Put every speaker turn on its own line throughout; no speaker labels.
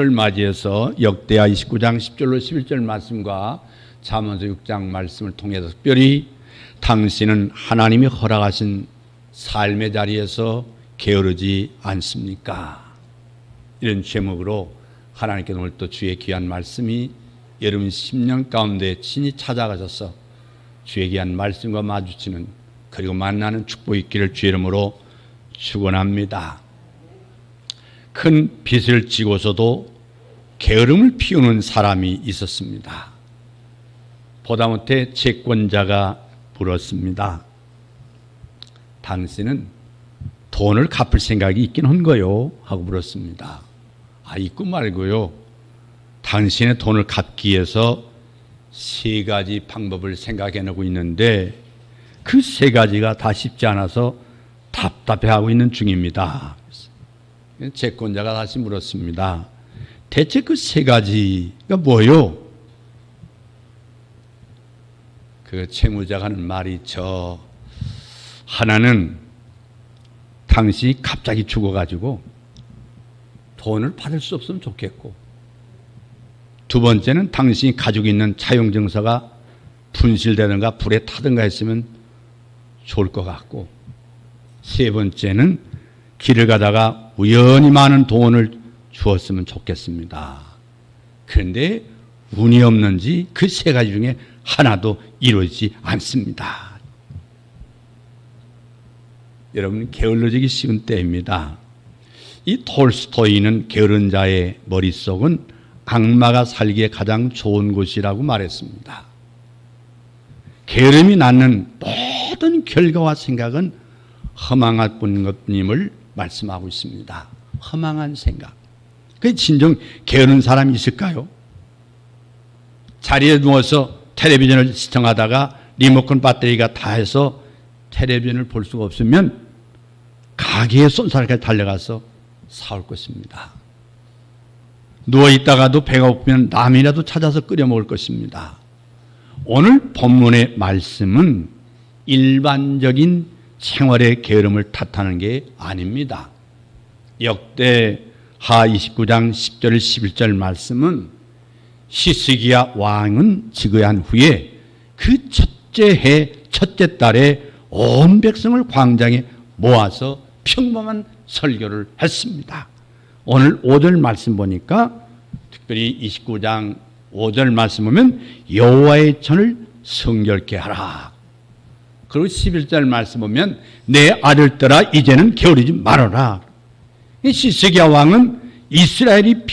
을 맞이해서 역대하 29장 10절로 11절 말씀과 잠언서 6장 말씀을 통해서 특별히 당신은 하나님이 허락하신 삶의 자리에서 게으르지 않습니까? 이런 제목으로 하나님께 오늘 또 주의 귀한 말씀이 여러분 10년 가운데 친히 찾아가셔서 주의 귀한 말씀과 마주치는 그리고 만나는 축복이 있기를 주의 이름으로 축원합니다. 큰 빚을 지고서도 게으름을 피우는 사람이 있었습니다. 보다못해 채권자가 물었습니다. 당신은 돈을 갚을 생각이 있긴 한 거요? 하고 물었습니다. 있고 말고요. 당신의 돈을 갚기 위해서 세 가지 방법을 생각해내고 있는데 그 세 가지가 다 쉽지 않아서 답답해하고 있는 중입니다. 채권자가 다시 물었습니다. 대체 그 세 가지가 뭐요? 그 채무자가 하는 말이 하나는 당신이 갑자기 죽어가지고 돈을 받을 수 없으면 좋겠고, 두 번째는 당신이 가지고 있는 차용증서가 분실되든가 불에 타든가 했으면 좋을 것 같고, 세 번째는 길을 가다가 우연히 많은 돈을 주었으면 좋겠습니다. 그런데 운이 없는지 그 세 가지 중에 하나도 이루어지지 않습니다. 여러분, 게을러지기 쉬운 때입니다. 이 톨스토이는 게으른 자의 머릿속은 악마가 살기에 가장 좋은 곳이라고 말했습니다. 게으름이 낳는 모든 결과와 생각은 허망할 뿐임을 말씀하고 있습니다. 허망한 생각. 그 진정 게으른 사람이 있을까요? 자리에 누워서 텔레비전을 시청하다가 리모컨 배터리가 다해서 텔레비전을 볼 수가 없으면 가게에 쏜살까지 달려가서 사올 것입니다. 누워있다가도 배가 고프면 남이라도 찾아서 끓여 먹을 것입니다. 오늘 본문의 말씀은 일반적인 생활의 게으름을 탓하는 게 아닙니다. 역대하 29장 10절 11절 말씀은 히스기야 왕은 즉위한 후에 그 첫째 해 첫째 달에 온 백성을 광장에 모아서 평범한 설교를 했습니다. 오늘 5절 말씀 보니까 특별히 29장 5절 말씀 보면 여호와의 전을 성결케 하라. 그리고 11절 말씀 보면 내 아들들아 이제는 게으르지 말아라. 히스기야 왕은 이스라엘이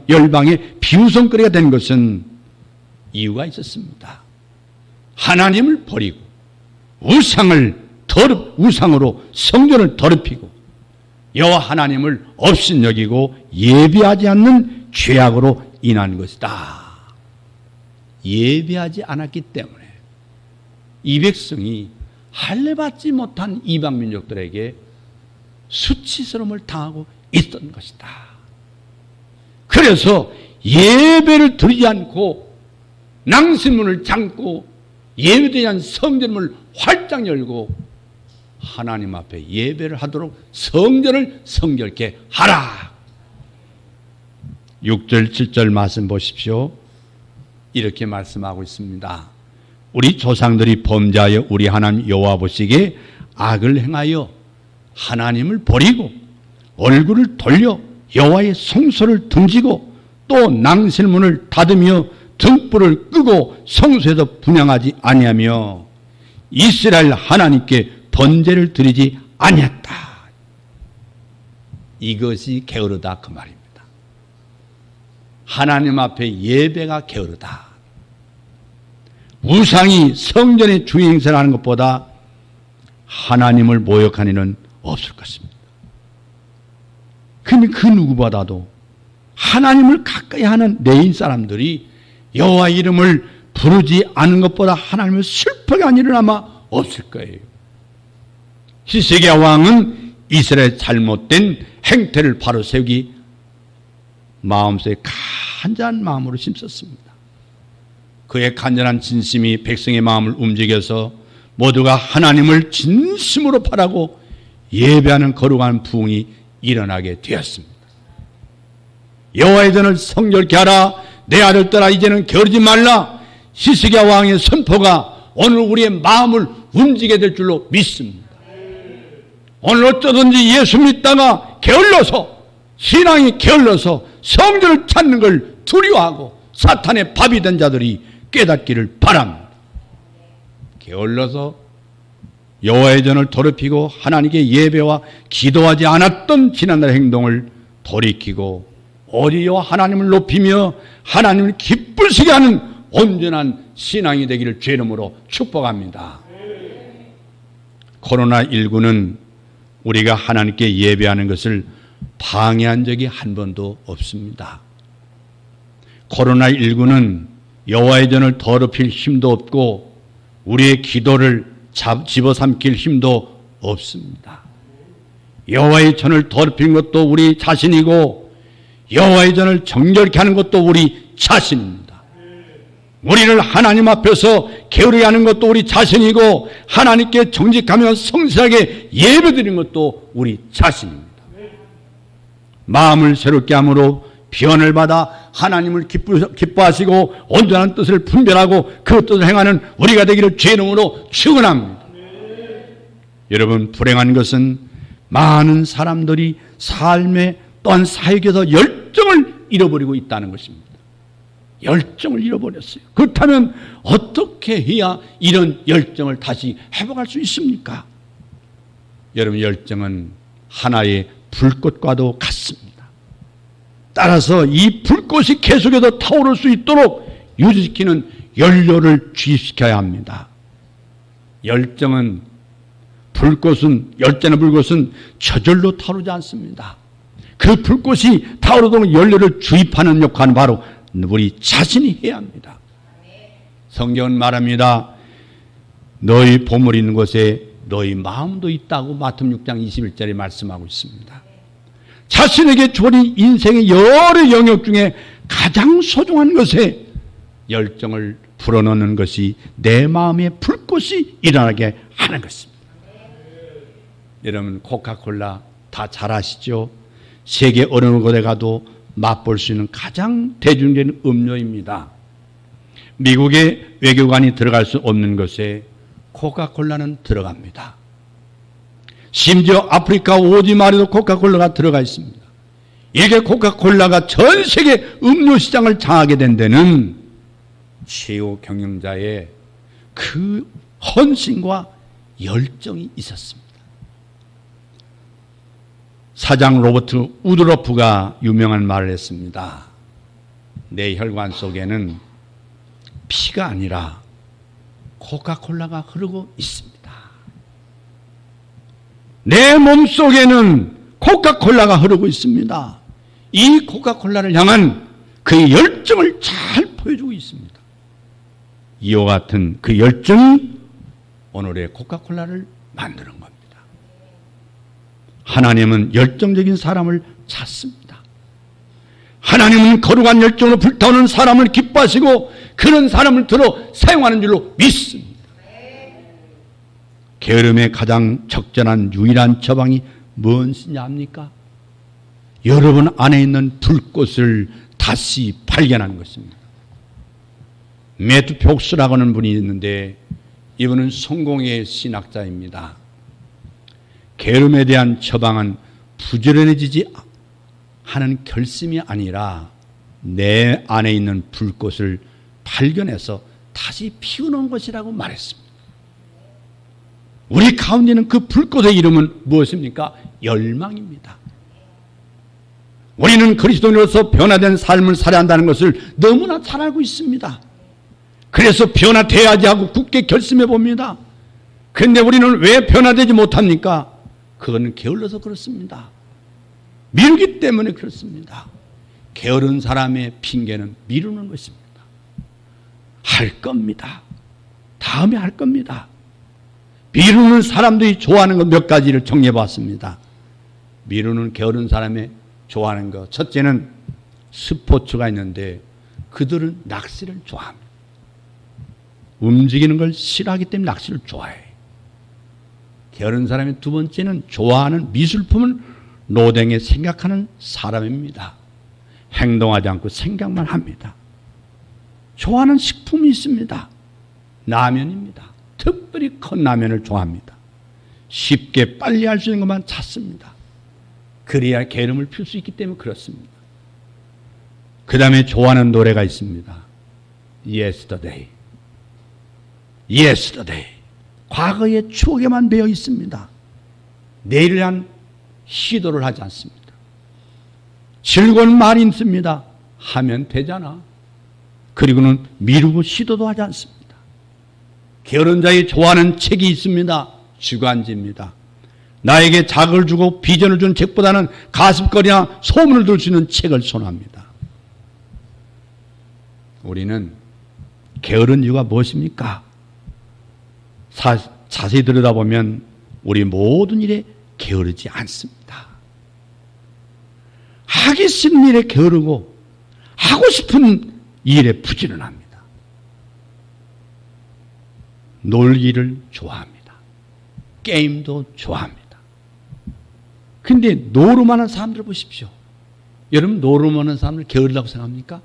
열방의 비웃음거리가 된 것은 이유가 있었습니다. 하나님을 버리고 우상으로 성전을 더럽히고 여호와 하나님을 업신여기고 예배하지 않는 죄악으로 인한 것이다. 예배하지 않았기 때문에 이 백성이 할례받지 못한 이방 민족들에게 수치스러움을 당하고 있던 것이다. 그래서 예배를 드리지 않고 낭신문을 잠고 예배되지 않은 성전문을 활짝 열고 하나님 앞에 예배를 하도록 성전을 성결케 하라. 6절 7절 말씀 보십시오. 이렇게 말씀하고 있습니다. 우리 조상들이 범죄하여 우리 하나님 여호와 보시기에 악을 행하여 하나님을 버리고 얼굴을 돌려 여호와의 성소를 등지고 또 낭실문을 닫으며 등불을 끄고 성소에서 분향하지 아니하며 이스라엘 하나님께 번제를 드리지 아니했다. 이것이 게으르다 그 말입니다. 하나님 앞에 예배가 게으르다. 우상이 성전의 주행세를 하는 것보다 하나님을 모욕하는 이는 없을 것입니다. 그런데 그 누구보다도 하나님을 가까이 하는 레인 사람들이 여호와 이름을 부르지 않은 것보다 하나님을 슬프게 한 일은 아마 없을 거예요. 히스기야 왕은 이스라엘의 잘못된 행태를 바로 세우기 마음속에 간절한 마음으로 힘썼습니다. 그의 간절한 진심이 백성의 마음을 움직여서 모두가 하나님을 진심으로 바라고 예배하는 거룩한 부흥이 일어나게 되었습니다. 여호와의 전을 성결케 하라. 내 아들들아 이제는 게으르지 말라. 히스기야 왕의 선포가 오늘 우리의 마음을 움직이게 될 줄로 믿습니다. 오늘 어쩌든지 예수 믿다가 게을러서, 신앙이 게을러서 성전을 찾는 걸 두려워하고 사탄의 밥이 된 자들이 깨닫기를 바랍니다. 게을러서 여호와의 전을 더럽히고 하나님께 예배와 기도하지 않았던 지난날의 행동을 돌이키고 오히려 하나님을 높이며 하나님을 기쁘시게 하는 온전한 신앙이 되기를 주의 이름으로 축복합니다. 코로나19는 우리가 하나님께 예배하는 것을 방해한 적이 한 번도 없습니다. 코로나19는 여호와의 전을 더럽힐 힘도 없고 우리의 기도를 집어삼킬 힘도 없습니다. 여호와의 전을 더럽히는 것도 우리 자신이고 여호와의 전을 정결케 하는 것도 우리 자신입니다. 우리를 하나님 앞에서 게으르게 하는 것도 우리 자신이고 하나님께 정직하며 성실하게 예배드리는 것도 우리 자신입니다. 마음을 새롭게 함으로 변을 받아 하나님을 기뻐하시고 온전한 뜻을 분별하고 그 뜻을 행하는 우리가 되기를 주의 이름으로 축원합니다. 여러분, 불행한 것은 많은 사람들이 삶의 또한 사역에서 열정을 잃어버리고 있다는 것입니다. 열정을 잃어버렸어요. 그렇다면 어떻게 해야 이런 열정을 다시 회복할 수 있습니까? 여러분, 열정은 하나의 불꽃과도 같습니다. 따라서 이 불꽃이 계속해서 타오를 수 있도록 유지시키는 연료를 주입시켜야 합니다. 열정은 열정의 불꽃은 저절로 타오르지 않습니다. 그 불꽃이 타오르도록 연료를 주입하는 역할은 바로 우리 자신이 해야 합니다. 성경은 말합니다. 너희 보물이 있는 곳에 너희 마음도 있다고 마태복음 6장 21절에 말씀하고 있습니다. 자신에게 주어진 인생의 여러 영역 중에 가장 소중한 것에 열정을 불어넣는 것이 내 마음의 불꽃이 일어나게 하는 것입니다. 여러분, 코카콜라 다 잘 아시죠? 세계 어느 곳에 가도 맛볼 수 있는 가장 대중적인 음료입니다. 미국의 외교관이 들어갈 수 없는 것에 코카콜라는 들어갑니다. 심지어 아프리카 오지마리도 코카콜라가 들어가 있습니다. 이게 코카콜라가 전 세계 음료 시장을 장악하게 된 데는 최고 경영자의 그 헌신과 열정이 있었습니다. 사장 로버트 우드러프가 유명한 말을 했습니다. 내 혈관 속에는 피가 아니라 코카콜라가 흐르고 있습니다. 내 몸속에는 코카콜라가 흐르고 있습니다. 이 코카콜라를 향한 그의 열정을 잘 보여주고 있습니다. 이와 같은 그 열정이 오늘의 코카콜라를 만드는 겁니다. 하나님은 열정적인 사람을 찾습니다. 하나님은 거룩한 열정으로 불타오는 사람을 기뻐하시고 그런 사람을 들어 사용하는 줄로 믿습니다. 게으름의 가장 적절한 유일한 처방이 무엇이냐 합니까? 여러분 안에 있는 불꽃을 다시 발견하는 것입니다. 매튜 폭스라고 하는 분이 있는데 이분은 성공의 신학자입니다. 게으름에 대한 처방은 부지런해지지 하는 결심이 아니라 내 안에 있는 불꽃을 발견해서 다시 피우는 것이라고 말했습니다. 우리 가운데 있는 그 불꽃의 이름은 무엇입니까? 열망입니다. 우리는 그리스도인으로서 변화된 삶을 살아야 한다는 것을 너무나 잘 알고 있습니다. 그래서 변화돼야지 하고 굳게 결심해 봅니다. 그런데 우리는 왜 변화되지 못합니까? 그거는 게을러서 그렇습니다. 미루기 때문에 그렇습니다. 게으른 사람의 핑계는 미루는 것입니다. 할 겁니다. 다음에 할 겁니다. 미루는 사람들이 좋아하는 것 몇 가지를 정리해 봤습니다. 미루는 게으른 사람의 좋아하는 것. 첫째는 스포츠가 있는데 그들은 낚시를 좋아합니다. 움직이는 걸 싫어하기 때문에 낚시를 좋아해요. 게으른 사람의 두 번째는 좋아하는 미술품을 노댕에 생각하는 사람입니다. 행동하지 않고 생각만 합니다. 좋아하는 식품이 있습니다. 라면입니다. 특별히 컵라면을 좋아합니다. 쉽게 빨리 할 수 있는 것만 찾습니다. 그래야 게으름을 필 수 있기 때문에 그렇습니다. 그 다음에 좋아하는 노래가 있습니다. Yesterday. Yesterday. 과거의 추억에만 배어 있습니다. 내일을 위한 시도를 하지 않습니다. 즐거운 말이 있습니다. 하면 되잖아. 그리고는 미루고 시도도 하지 않습니다. 게으른 자의 좋아하는 책이 있습니다. 주간지입니다. 나에게 자극을 주고 비전을 주는 책보다는 가십거리나 소문을 들 수 있는 책을 선호합니다. 우리는 게으른 이유가 무엇입니까? 자세히 들여다보면 우리 모든 일에 게으르지 않습니다. 하기 싫은 일에 게으르고 하고 싶은 일에 부지런합니다. 놀기를 좋아합니다. 게임도 좋아합니다. 근데 노름하는 사람들 보십시오. 여러분 노름하는 사람들 게으르다고 생각합니까?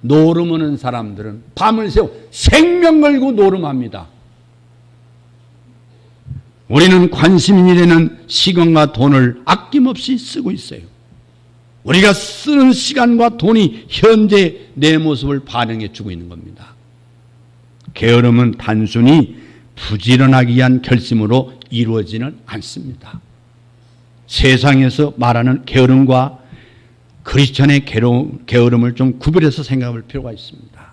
노름하는 사람들은 밤을 새워 생명 걸고 노름합니다. 우리는 관심 있는 일에는 시간과 돈을 아낌없이 쓰고 있어요. 우리가 쓰는 시간과 돈이 현재 내 모습을 반영해 주고 있는 겁니다. 게으름은 단순히 부지런하기 위한 결심으로 이루어지는 않습니다. 세상에서 말하는 게으름과 크리스천의 게으름을 좀 구별해서 생각할 필요가 있습니다.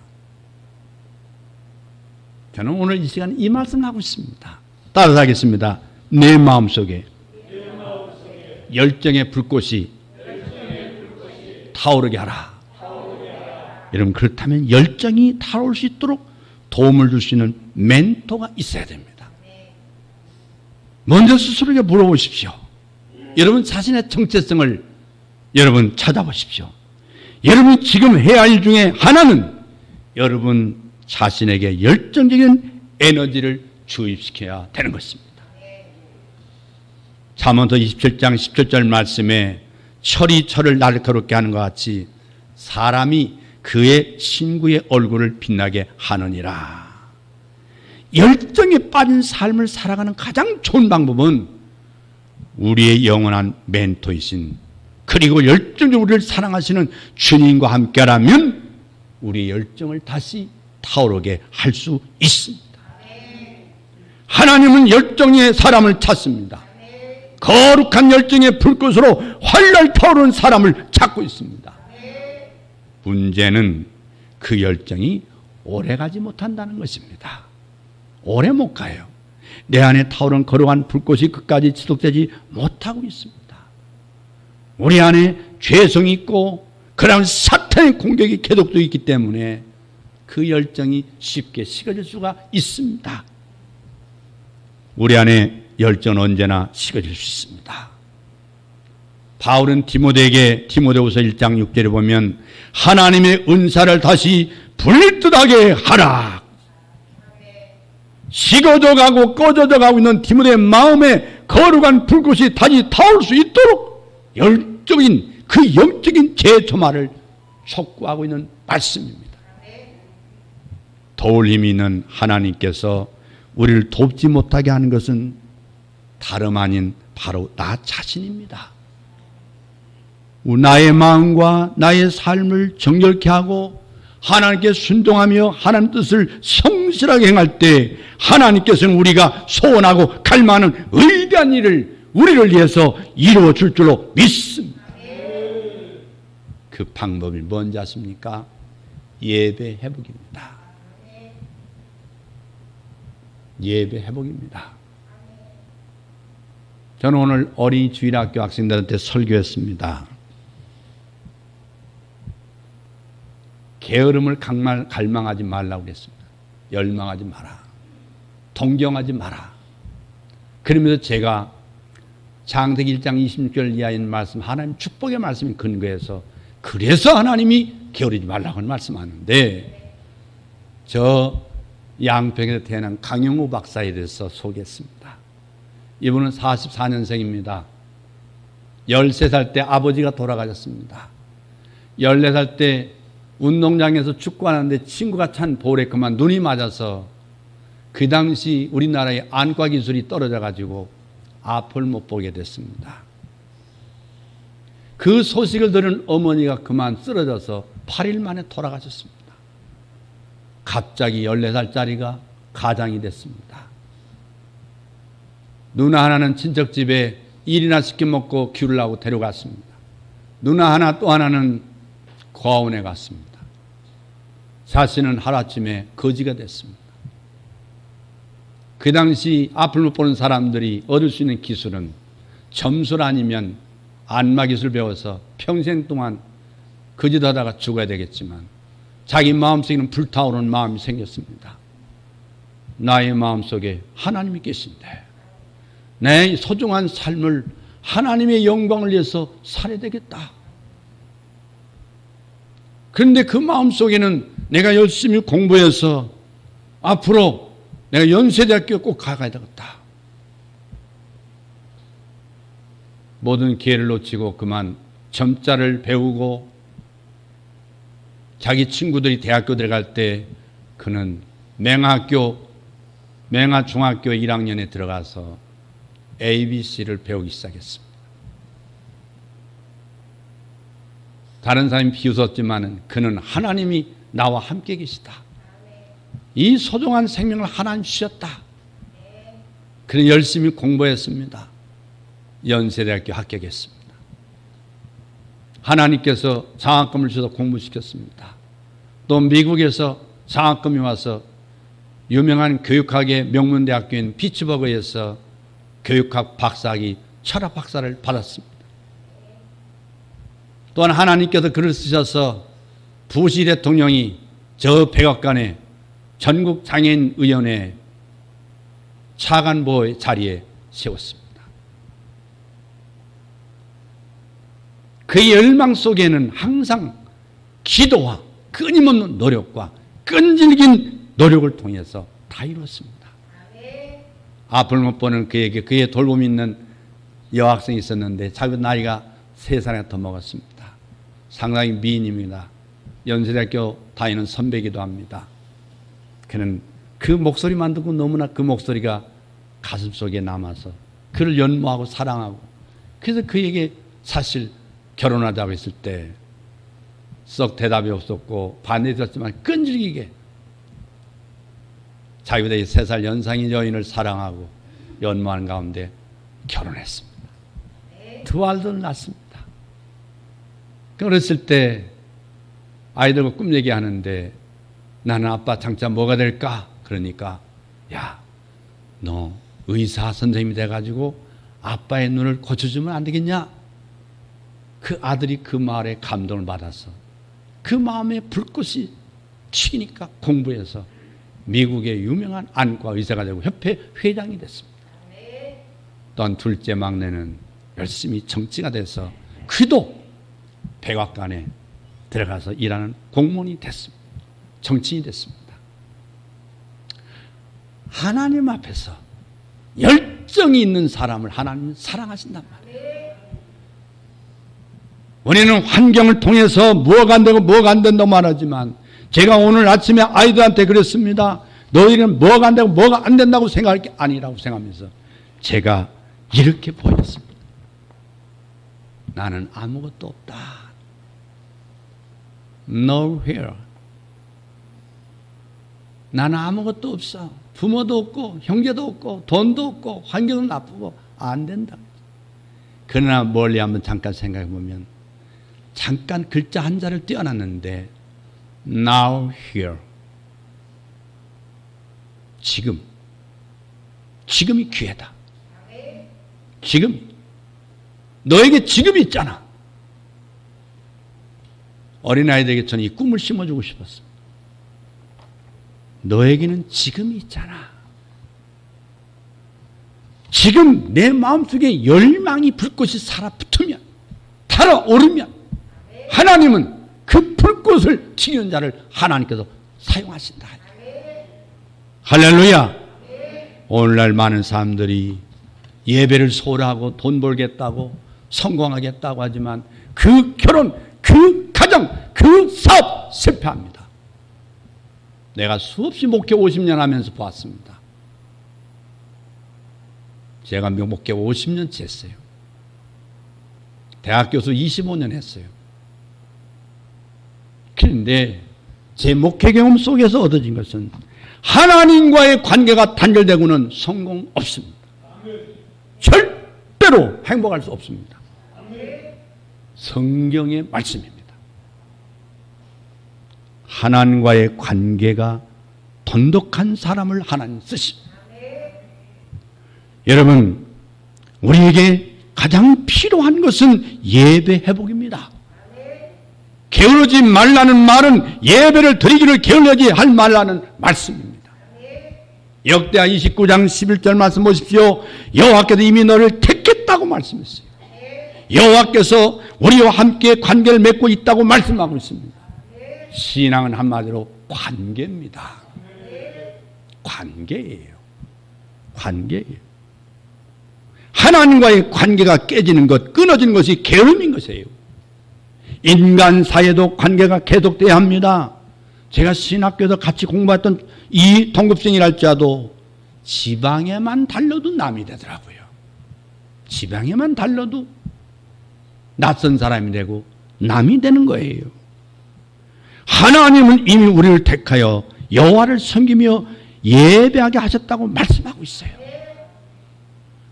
저는 오늘 이 시간 이 말씀을 하고 있습니다. 따라서 하겠습니다. 내 마음속에 열정의 불꽃이 타오르게 하라. 여러분 그렇다면 열정이 타오를 수 있도록 도움을 줄 수 있는 멘토가 있어야 됩니다. 먼저 스스로에게 물어보십시오. 여러분 자신의 정체성을 여러분 찾아보십시오. 여러분 지금 해야 할 일 중에 하나는 여러분 자신에게 열정적인 에너지를 주입시켜야 되는 것입니다. 잠언서 27장 17절 말씀에 철이 철을 날카롭게 하는 것 같이 사람이 그의 친구의 얼굴을 빛나게 하느니라. 열정에 빠진 삶을 살아가는 가장 좋은 방법은 우리의 영원한 멘토이신 그리고 열정적으로 우리를 사랑하시는 주님과 함께라면 우리의 열정을 다시 타오르게 할 수 있습니다. 하나님은 열정의 사람을 찾습니다. 거룩한 열정의 불꽃으로 활활 타오르는 사람을 찾고 있습니다. 문제는 그 열정이 오래가지 못한다는 것입니다. 오래 못 가요. 내 안에 타오르는 거룩한 불꽃이 끝까지 지속되지 못하고 있습니다. 우리 안에 죄성이 있고 그런 사탄의 공격이 계속되고 있기 때문에 그 열정이 쉽게 식어질 수가 있습니다. 우리 안에 열정은 언제나 식어질 수 있습니다. 바울은 디모데후서 1장 6절에 보면 하나님의 은사를 다시 불뜻하게 하라. 식어져 가고 꺼져져 가고 있는 디모데의 마음에 거룩한 불꽃이 다시 타올 수 있도록 열정인 그 영적인 재조마를 촉구하고 있는 말씀입니다. 도울 힘이 있는 하나님께서 우리를 돕지 못하게 하는 것은 다름 아닌 바로 나 자신입니다. 나의 마음과 나의 삶을 정결케 하고 하나님께 순종하며 하나님 뜻을 성실하게 행할 때 하나님께서는 우리가 소원하고 갈망하는 의대한 일을 우리를 위해서 이루어 줄 줄로 믿습니다. 그 방법이 뭔지 아십니까? 예배 회복입니다. 예배 회복입니다. 저는 오늘 어린이 주일학교 학생들한테 설교했습니다. 게으름을 갈망하지 말라고 그랬습니다. 열망하지 마라. 동경하지 마라. 그러면서 제가 창세기 1장 26절 이하의 말씀, 하나님 축복의 말씀이 근거해서 그래서 하나님이 게으르지 말라고 말씀하는데 저 양평에서 태어난 강영우 박사에 대해서 소개했습니다. 이분은 44년생입니다. 13살 때 아버지가 돌아가셨습니다. 14살 때 운동장에서 축구하는데 친구가 찬 볼에 그만 눈이 맞아서 그 당시 우리나라의 안과 기술이 떨어져 가지고 앞을 못 보게 됐습니다. 그 소식을 들은 어머니가 그만 쓰러져서 8일 만에 돌아가셨습니다. 갑자기 14살짜리가 가장이 됐습니다. 누나 하나는 친척집에 일이나 시켜 먹고 기르려고 데려갔습니다. 누나 하나 또 하나는 고아원에 갔습니다. 자신은 하루아침에 거지가 됐습니다. 그 당시 앞을 못 보는 사람들이 얻을 수 있는 기술은 점술 아니면 안마 기술 배워서 평생 동안 거짓하다가 죽어야 되겠지만 자기 마음속에는 불타오르는 마음이 생겼습니다. 나의 마음속에 하나님이 계신데 내 소중한 삶을 하나님의 영광을 위해서 살아야 되겠다. 그런데 그 마음속에는 내가 열심히 공부해서 앞으로 내가 연세대학교 꼭 가야 되겠다. 모든 기회를 놓치고 그만 점자를 배우고 자기 친구들이 대학교 들어갈 때 그는 맹하중학교 1학년에 들어가서 ABC를 배우기 시작했습니다. 다른 사람이 비웃었지만 그는 하나님이 나와 함께 계시다. 이 소중한 생명을 하나님 주셨다. 그는 열심히 공부했습니다. 연세대학교 합격했습니다. 하나님께서 장학금을 주셔서 공부시켰습니다. 또 미국에서 장학금이 와서 유명한 교육학의 명문대학교인 피츠버그에서 교육학 박사학위 철학 박사를 받았습니다. 또한 하나님께서 글을 쓰셔서 부시 대통령이 저 백악관에 전국장애인의원회 차관보의 자리에 세웠습니다. 그의 열망 속에는 항상 기도와 끊임없는 노력과 끈질긴 노력을 통해서 다 이루었습니다. 앞을 못 보는 그에게 그의 돌봄이 있는 여학생이 있었는데 자기 나이가 3살이나 더 먹었습니다. 상당히 미인입니다. 연세대학교 다니는 선배이기도 합니다. 그는 그 목소리만 듣고 너무나 그 목소리가 가슴속에 남아서 그를 연모하고 사랑하고 그래서 그에게 사실 결혼하자고 했을 때 썩 대답이 없었고 반대했었지만 끈질기게 자기보다 3살 연상인 여인을 사랑하고 연모하는 가운데 결혼했습니다. 2 아들을 낳았습니다. 그랬을 때 아이들과 꿈 얘기하는데 나는 아빠 장차 뭐가 될까? 그러니까 야, 너 의사 선생님이 돼가지고 아빠의 눈을 고쳐주면 안 되겠냐? 그 아들이 그 말에 감동을 받아서 그 마음에 불꽃이 튀니까 공부해서 미국의 유명한 안과 의사가 되고 협회 회장이 됐습니다. 또한 둘째 막내는 열심히 정치가 돼서 그도 백악관에 들어가서 일하는 공무원이 됐습니다. 정치인이 됐습니다. 하나님 앞에서 열정이 있는 사람을 하나님은 사랑하신단 말이에요. 우리는 환경을 통해서 뭐가 안 되고 뭐가 안 된다고 말하지만 제가 오늘 아침에 아이들한테 그랬습니다. 너희는 뭐가 안 되고 뭐가 안 된다고 생각할 게 아니라고 생각하면서 제가 이렇게 보였습니다. 나는 아무것도 없다. Nowhere. 나는 아무것도 없어. 부모도 없고 형제도 없고 돈도 없고 환경은 나쁘고 안 된다. 그러나 멀리 한번 잠깐 생각해 보면 잠깐 글자 한 자를 떼어놨는데 Now here. 지금이 기회다. 지금 너에게 지금이 있잖아. 어린아이들에게 저는 이 꿈을 심어주고 싶었어. 너에게는 지금이 있잖아. 지금 내 마음속에 열망이 불꽃이 살아붙으면 달아오르면 하나님은 그 불꽃을 튀기는 자를 하나님께서 사용하신다. 할렐루야. 오늘날 많은 사람들이 예배를 소홀하고 돈 벌겠다고 성공하겠다고 하지만 그 결혼, 그 가정, 그 사업 실패합니다. 내가 수없이 목회 50년 하면서 보았습니다. 제가 목회 50년째 했어요. 대학 교수 25년 했어요. 그런데 제 목회 경험 속에서 얻어진 것은 하나님과의 관계가 단절되고는 성공 없습니다. 절대로 행복할 수 없습니다. 성경의 말씀입니다. 하나님과의 관계가 돈독한 사람을 하나님 쓰십니다. 여러분, 우리에게 가장 필요한 것은 예배 회복입니다. 게으르지 말라는 말은 예배를 드리기를 게을르지 할 말라는 말씀입니다. 역대하 29장 11절 말씀 보십시오. 여호와께서 이미 너를 택했다고 말씀했어요. 여호와께서 우리와 함께 관계를 맺고 있다고 말씀하고 있습니다. 신앙은 한마디로 관계입니다. 관계예요. 관계예요. 하나님과의 관계가 깨지는 것, 끊어지는 것이 게으름인 것이에요. 인간 사이에도 관계가 계속돼야 합니다. 제가 신학교에서 같이 공부했던 이 동급생이랄지라도 지방에만 달려도 남이 되더라고요. 지방에만 달려도 낯선 사람이 되고 남이 되는 거예요. 하나님은 이미 우리를 택하여 여호와를 섬기며 예배하게 하셨다고 말씀하고 있어요.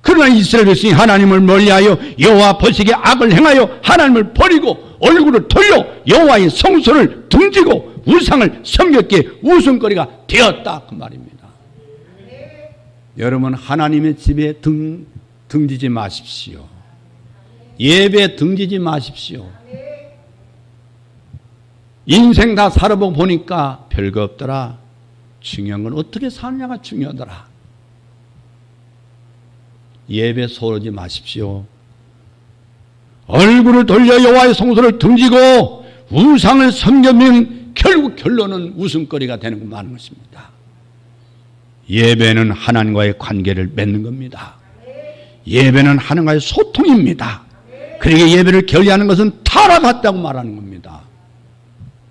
그러나 이스라엘 백성이 하나님을 멀리하여 여호와 보시기에 악을 행하여 하나님을 버리고 얼굴을 돌려 여호와의 성소를 등지고 우상을 섬겼기에 웃음거리가 되었다 그 말입니다. 여러분, 하나님의 집에 등지지 마십시오. 예배에 등지지 마십시오. 인생 다 살아보고 보니까 별거 없더라. 중요한 건 어떻게 사느냐가 중요하더라. 예배 소홀하지 마십시오. 얼굴을 돌려 여호와의 성소를 등지고 우상을 섬기면 결국 결론은 웃음거리가 되는 거 많은 것입니다. 예배는 하나님과의 관계를 맺는 겁니다. 예배는 하나님과의 소통입니다. 그러기에 예배를 결리하는 것은 타락했다고 말하는 겁니다.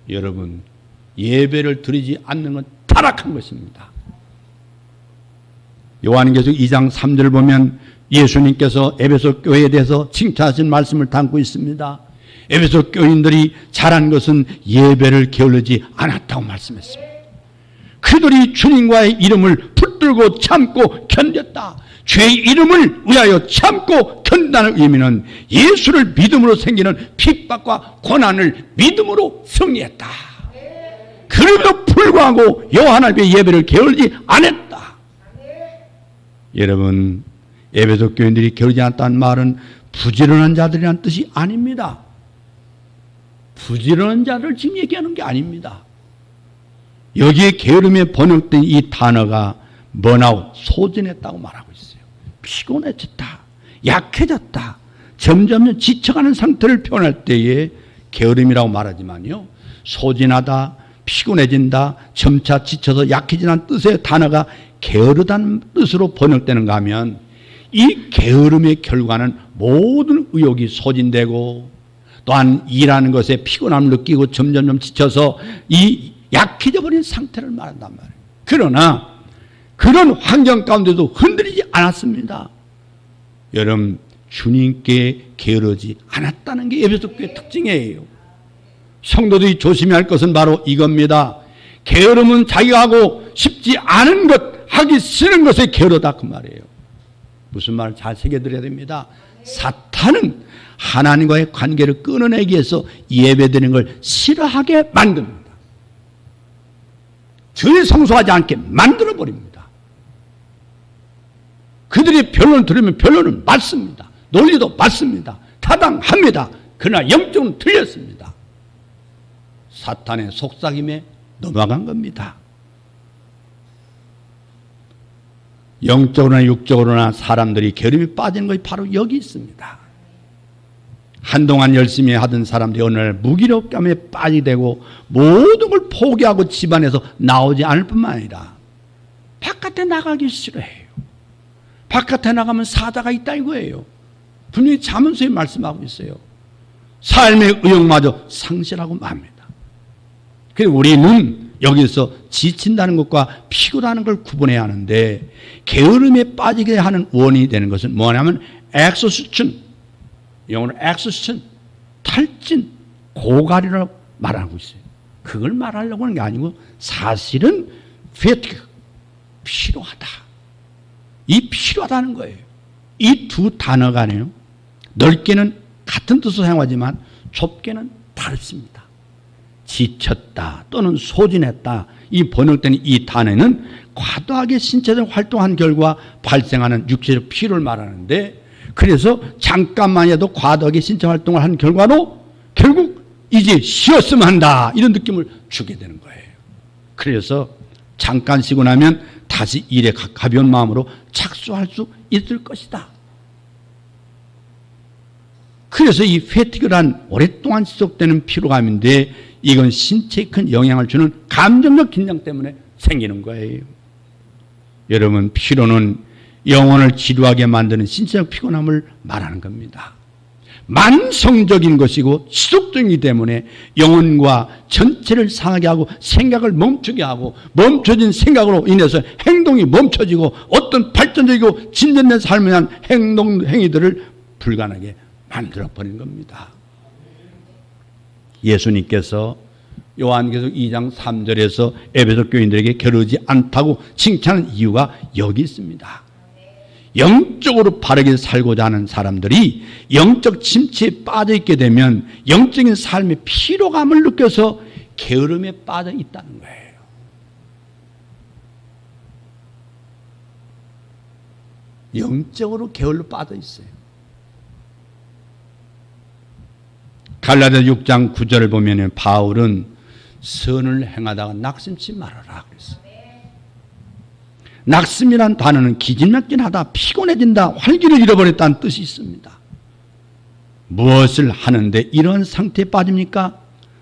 여러분, 예배를 드리지 않는 건 타락한 것입니다. 요한계시록 2장 3절을 보면 예수님께서 에베소 교회에 대해서 칭찬하신 말씀을 담고 있습니다. 에베소 교인들이 잘한 것은 예배를 게을르지 않았다고 말씀했습니다. 그들이 주님과의 이름을 붙들고 참고 견뎠다. 죄의 이름을 위하여 참고 견다는 의미는 예수를 믿음으로 생기는 핍박과 고난을 믿음으로 승리했다. 그럼에도 불구하고 여호와 하나님의 예배를 게을르지 않았다. 여러분, 에베소 교인들이 게으르지 않았다는 말은 부지런한 자들이라는 뜻이 아닙니다. 부지런한 자를 지금 얘기하는 게 아닙니다. 여기에 게으름에 번역된 이 단어가 번아웃, 소진했다고 말하고 있어요. 피곤해졌다, 약해졌다, 점점 지쳐가는 상태를 표현할 때에 게으름이라고 말하지만요, 소진하다, 피곤해진다, 점차 지쳐서 약해지는 뜻의 단어가 게으르다는 뜻으로 번역되는가 하면 이 게으름의 결과는 모든 의욕이 소진되고 또한 일하는 것에 피곤함을 느끼고 점점 지쳐서 이 약해져 버린 상태를 말한단 말이에요. 그러나 그런 환경 가운데도 흔들리지 않았습니다. 여러분, 주님께 게으르지 않았다는 게 에베소 교회의 특징이에요. 성도들이 조심해야 할 것은 바로 이겁니다. 게으름은 자기가 하고 싶지 않은 것, 하기 싫은 것에 게으르다 그 말이에요. 무슨 말을 잘 새겨드려야 됩니다. 사탄은 하나님과의 관계를 끊어내기 위해서 예배드리는 걸 싫어하게 만듭니다. 주의 성소하지 않게 만들어버립니다. 그들이 변론을 들으면 변론은 맞습니다. 논리도 맞습니다. 타당합니다. 그러나 영적으로는 틀렸습니다. 사탄의 속삭임에 넘어간 겁니다. 영적으로나 육적으로나 사람들이 게으름이 빠지는 것이 바로 여기 있습니다. 한동안 열심히 하던 사람들이 어느 날 무기력감에 빠지게 되고 모든 걸 포기하고 집안에서 나오지 않을 뿐만 아니라 바깥에 나가기 싫어해요. 바깥에 나가면 사자가 있다 이거예요. 분명히 잠언서에 말씀하고 있어요. 삶의 의욕마저 상실하고 맙니다. 그래서 우리는 여기서 지친다는 것과 피곤하는 걸 구분해야 하는데, 게으름에 빠지게 하는 원인이 되는 것은 뭐냐면 exhaustion, 영어로 exhaustion, 탈진, 고갈이라고 말하고 있어요. 그걸 말하려고 하는 게 아니고 사실은 fatigue, 피로하다. 이 피로하다는 거예요. 이 두 단어가네요. 넓게는 같은 뜻으로 사용하지만 좁게는 다릅니다. 지쳤다 또는 소진했다, 이 번역된 이 단어는 과도하게 신체적 활동한 결과 발생하는 육체적 피로를 말하는데, 그래서 잠깐만이라도 과도하게 신체 활동을 한 결과로 결국 이제 쉬었으면 한다, 이런 느낌을 주게 되는 거예요. 그래서 잠깐 쉬고 나면 다시 일에 가벼운 마음으로 착수할 수 있을 것이다. 그래서 이 패티그란 오랫동안 지속되는 피로감인데, 이건 신체에 큰 영향을 주는 감정적 긴장 때문에 생기는 거예요. 여러분, 피로는 영혼을 지루하게 만드는 신체적 피곤함을 말하는 겁니다. 만성적인 것이고 지속적이기 때문에 영혼과 전체를 상하게 하고 생각을 멈추게 하고, 멈춰진 생각으로 인해서 행동이 멈춰지고 어떤 발전적이고 진전된 삶을 위한 행위들을 불가능하게 만들어버린 겁니다. 예수님께서 요한계시록 2장 3절에서 에베소 교인들에게 게으르지 않다고 칭찬하는 이유가 여기 있습니다. 영적으로 바르게 살고자 하는 사람들이 영적 침체에 빠져 있게 되면 영적인 삶의 피로감을 느껴서 게으름에 빠져 있다는 거예요. 영적으로 게을러 빠져 있어요. 갈라디아 6장 9절을 보면 바울은 선을 행하다가 낙심치 말아라 그랬어요. 낙심이란 단어는 기진맥진하다, 피곤해진다, 활기를 잃어버렸다는 뜻이 있습니다. 무엇을 하는데 이런 상태에 빠집니까?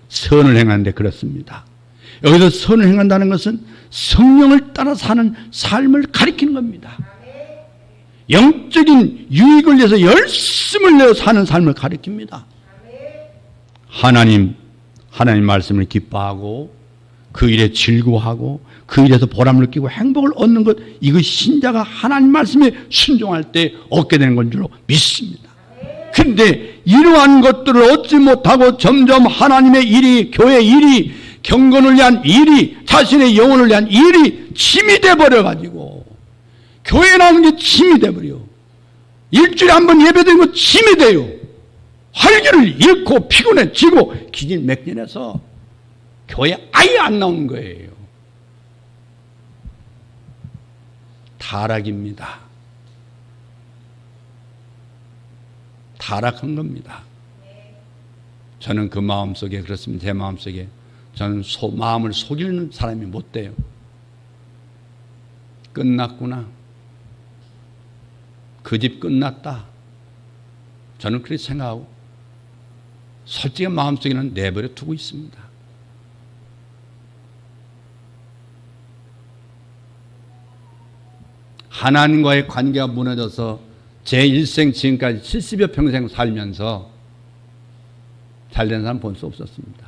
선을 행하는데 그렇습니다. 여기서 선을 행한다는 것은 성령을 따라 사는 삶을 가리키는 겁니다. 영적인 유익을 위해서 열심을 내어 사는 삶을 가리킵니다. 하나님 말씀을 기뻐하고 그 일에 즐거워하고 그 일에서 보람을 느끼고 행복을 얻는 것, 이것이 신자가 하나님 말씀에 순종할 때 얻게 되는 건 줄로 믿습니다. 그런데 이러한 것들을 얻지 못하고 점점 하나님의 일이, 교회의 일이, 경건을 위한 일이, 자신의 영혼을 위한 일이 짐이 돼버려가지고, 교회 나오는 게 짐이 돼버려. 일주일에 한 번 예배드리는 거 짐이 돼요. 활기를 잃고 피곤해지고 기진맥진해서 교회 아예 안 나오는 거예요. 타락입니다. 타락한 겁니다. 저는 그 마음속에 그렇습니다. 제 마음속에 저는 마음을 속이는 사람이 못 돼요. 끝났구나. 그 집 끝났다. 저는 그렇게 생각하고 솔직히 마음속에는 내버려 두고 있습니다. 하나님과의 관계가 무너져서 제 일생 지금까지 70여 평생 살면서 잘된 사람 볼 수 없었습니다.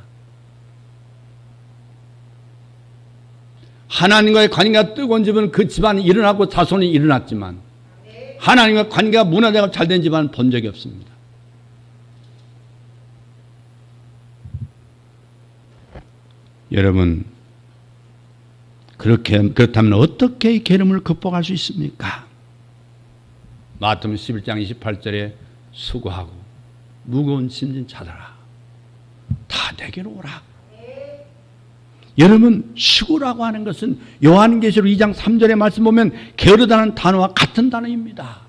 하나님과의 관계가 뜨거운 집은 그 집안이 일어나고 자손이 일어났지만 하나님과 관계가 무너져서 잘된 집안은 본 적이 없습니다. 여러분, 그렇다면 어떻게 이 게으름을 극복할 수 있습니까? 마태복음 11장 28절에 수고하고 무거운 짐진 자들아 다 내게로 오라. 여러분, 수고라고 하는 것은 요한계시록 2장 3절의 말씀 보면 게으르다는 단어와 같은 단어입니다.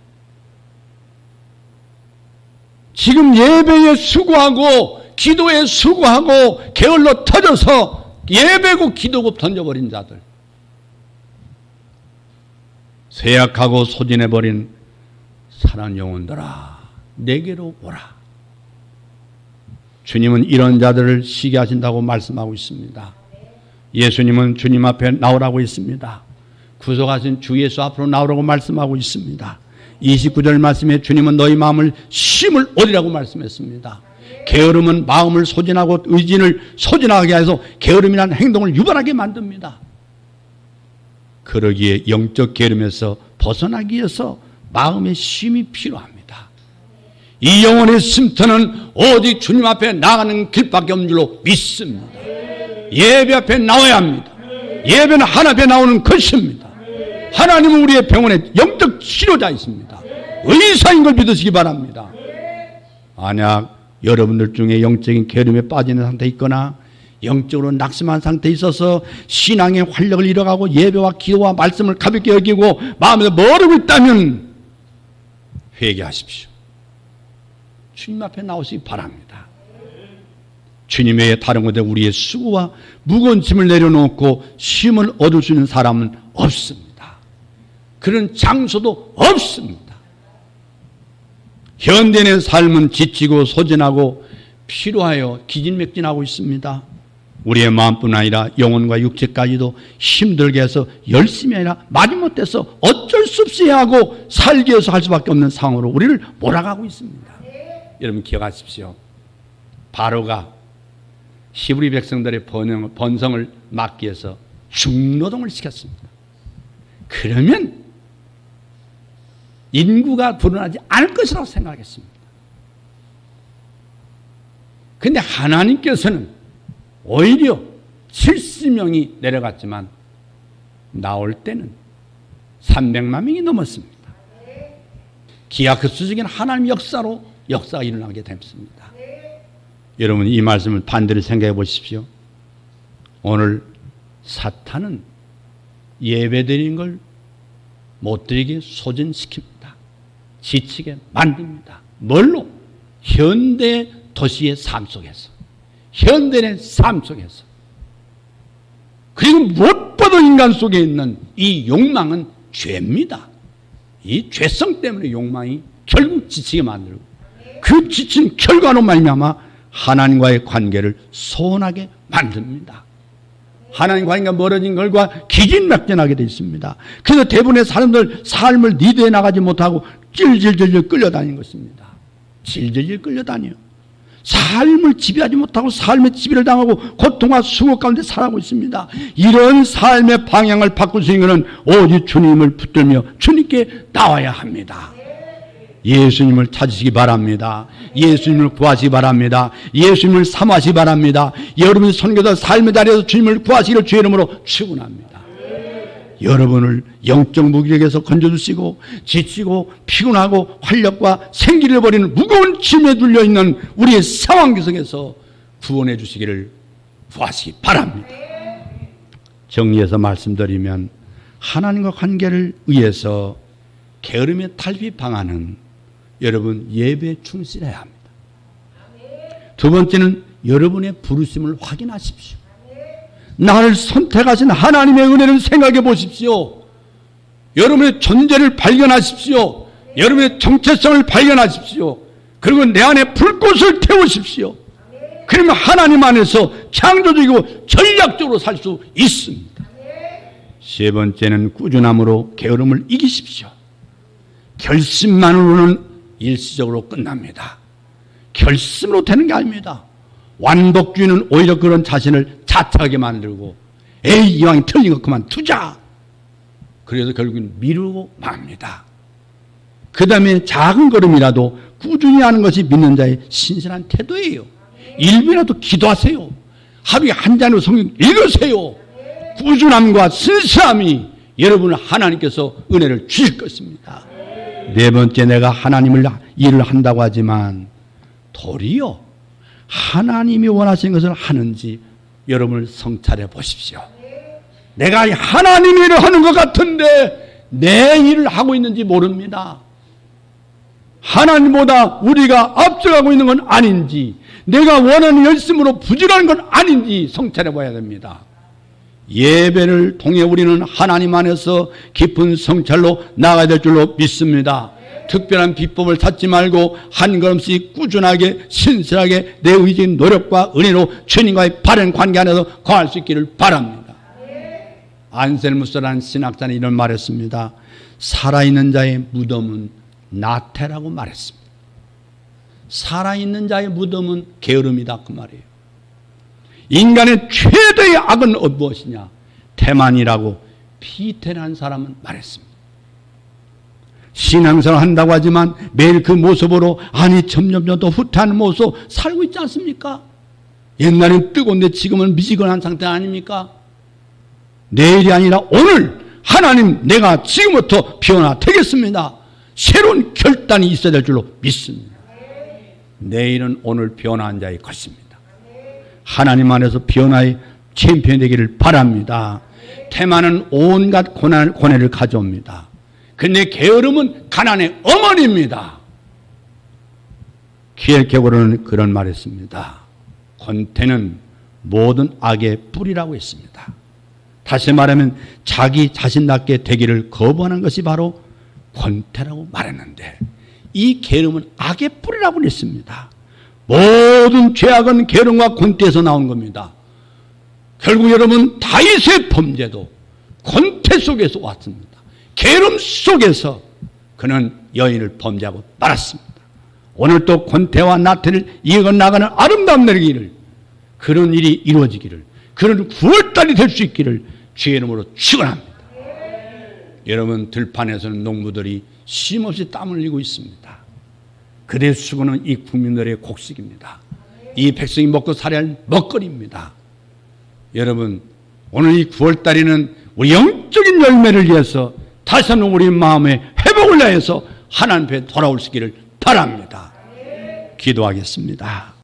지금 예배에 수고하고 기도에 수고하고 게을러 터져서 예배고 기도고 던져버린 자들, 쇠약하고 소진해버린 사랑하는 영혼들아 내게로 오라. 주님은 이런 자들을 쉬게 하신다고 말씀하고 있습니다. 예수님은 주님 앞에 나오라고 했습니다. 구속하신 주 예수 앞으로 나오라고 말씀하고 있습니다. 29절 말씀에 주님은 너희 마음을 쉼을 얻으라고 말씀했습니다. 게으름은 마음을 소진하고 의진을 소진하게 해서 게으름이라는 행동을 유발하게 만듭니다. 그러기에 영적 게으름에서 벗어나기 위해서 마음의 쉼이 필요합니다. 이 영혼의 쉼터는 오직 주님 앞에 나가는 길밖에 없는 줄로 믿습니다. 예배 앞에 나와야 합니다. 예배는 하나님 앞에 나오는 것입니다. 하나님은 우리의 병원의 영적 치료자이십니다. 의사인 걸 믿으시기 바랍니다. 만약 여러분들 중에 영적인 게으름에 빠지는 상태에 있거나 영적으로 낙심한 상태에 있어서 신앙의 활력을 잃어가고 예배와 기도와 말씀을 가볍게 여기고 마음에서 모르고 있다면 회개하십시오. 주님 앞에 나오시기 바랍니다. 주님 외에 다른 곳에 우리의 수고와 무거운 짐을 내려놓고 쉼을 얻을 수 있는 사람은 없습니다. 그런 장소도 없습니다. 현대인의 삶은 지치고 소진하고 피로하여 기진맥진하고 있습니다. 우리의 마음뿐 아니라 영혼과 육체까지도 힘들게 해서 열심히 아니라 마지못해서 어쩔 수 없이 해야 하고 살기 위해서 할 수밖에 없는 상황으로 우리를 몰아가고 있습니다. 여러분 기억하십시오. 바로가 히브리 백성들의 번성을 막기 위해서 중노동을 시켰습니다. 그러면 인구가 불어나지 않을 것이라고 생각했습니다. 그런데 하나님께서는 오히려 70명이 내려갔지만 나올 때는 300만 명이 넘었습니다. 기하급수적인 하나님의 역사가 일어나게 됐습니다. 여러분 이 말씀을 반대로 생각해 보십시오. 오늘 사탄은 예배드리는 걸 못 드리게 소진시킵니다. 지치게 만듭니다. 뭘로? 현대 도시의 삶 속에서, 현대의 삶 속에서. 그리고 무엇보다 인간 속에 있는 이 욕망은 죄입니다. 이 죄성 때문에 욕망이 결국 지치게 만들고 그 지친 결과로 말미암아 하나님과의 관계를 소원하게 만듭니다. 하나님과 관계가 멀어진 결과 기진맥진하게 되어 있습니다. 그래서 대부분의 사람들 삶을 리드해 나가지 못하고 찔찔찔찔 끌려다니는 것입니다. 질질질 끌려다녀요. 삶을 지배하지 못하고 삶의 지배를 당하고 고통과 수고 가운데 살아가고 있습니다. 이런 삶의 방향을 바꿀 수 있는 것은 오직 주님을 붙들며 주님께 나와야 합니다. 예수님을 찾으시기 바랍니다. 예수님을 구하시기 바랍니다. 예수님을 사모하시기 바랍니다. 여러분이 선교사 삶의 자리에서 주님을 구하시기를 주의 이름으로 축원합니다. 여러분을 영적 무기력에서 건져주시고 지치고 피곤하고 활력과 생기를 버리는 무거운 짐에 눌려있는 우리의 상황 구석에서 구원해 주시기를 구하시기 바랍니다. 정리해서 말씀드리면 하나님과 관계를 위해서 게으름의 탈피 방안은 여러분 예배에 충실해야 합니다. 두 번째는 여러분의 부르심을 확인하십시오. 나를 선택하신 하나님의 은혜를 생각해 보십시오. 여러분의 존재를 발견하십시오. 여러분의 정체성을 발견하십시오. 그리고 내 안에 불꽃을 태우십시오. 그러면 하나님 안에서 창조적이고 전략적으로 살 수 있습니다. 세 번째는 꾸준함으로 게으름을 이기십시오. 결심만으로는 일시적으로 끝납니다. 결심으로 되는 게 아닙니다. 완복주의는 오히려 그런 자신을 자책하게 만들고 에이 이왕 틀린 것 그만두자. 그래서 결국은 미루고 맙니다. 그 다음에 작은 걸음이라도 꾸준히 하는 것이 믿는 자의 신실한 태도예요. 1분이라도 기도하세요. 하루에 한 잔으로 성경 읽으세요. 꾸준함과 신실함이 여러분을 하나님께서 은혜를 주실 것입니다. 네 번째, 내가 하나님을 일을 한다고 하지만 도리어 하나님이 원하시는 것을 하는지 여러분을 성찰해 보십시오. 내가 하나님 일을 하는 것 같은데 내 일을 하고 있는지 모릅니다. 하나님보다 우리가 앞서가고 있는 건 아닌지, 내가 원하는 열심으로 부지런한 건 아닌지 성찰해 봐야 됩니다. 예배를 통해 우리는 하나님 안에서 깊은 성찰로 나가야 될 줄로 믿습니다. 특별한 비법을 찾지 말고 한 걸음씩 꾸준하게 신실하게 내 의지인 노력과 은혜로 주님과의 바른 관계 안에서 거할 수 있기를 바랍니다. 안셀무스라는 신학자는 이런 말했습니다. 살아있는 자의 무덤은 나태라고 말했습니다. 살아있는 자의 무덤은 게으름이다 그 말이에요. 인간의 최대의 악은 무엇이냐? 태만이라고 피태난 사람은 말했습니다. 신앙생활 한다고 하지만 매일 그 모습으로 점점 더 후퇴하는 모습 살고 있지 않습니까? 옛날엔 뜨거운데 지금은 미지근한 상태 아닙니까? 내일이 아니라 오늘 하나님 내가 지금부터 변화되겠습니다. 새로운 결단이 있어야 될 줄로 믿습니다. 내일은 오늘 변화한 자의 것입니다. 하나님 안에서 변화의 챔피언 되기를 바랍니다. 태만은 온갖 고뇌를 가져옵니다. 근데 게으름은 가난의 어머니입니다. 키엘케고르는 그런 말을 했습니다. 권태는 모든 악의 뿌리라고 했습니다. 다시 말하면 자기 자신답게 되기를 거부하는 것이 바로 권태라고 말했는데 이 게으름은 악의 뿌리라고 했습니다. 모든 죄악은 게으름과 권태에서 나온 겁니다. 결국 여러분 다윗의 범죄도 권태 속에서 왔습니다. 게으름 속에서 그는 여인을 범죄하고 말았습니다. 오늘 또 권태와 나태를 이어나가는 아름다운 내리기를 그런 일이 이루어지기를 그런 9월달이 될 수 있기를 주의 이름으로 축원합니다. 여러분 들판에서는 농부들이 쉼없이 땀 흘리고 있습니다. 그들의 수고는 이 국민들의 곡식입니다. 이 백성이 먹고 살아야 할 먹거리입니다. 여러분 오늘 이 9월달에는 우리 영적인 열매를 위해서 다시 한번 우리 마음의 회복을 위해서 하나님 앞에 돌아올 수 있기를 바랍니다. 기도하겠습니다.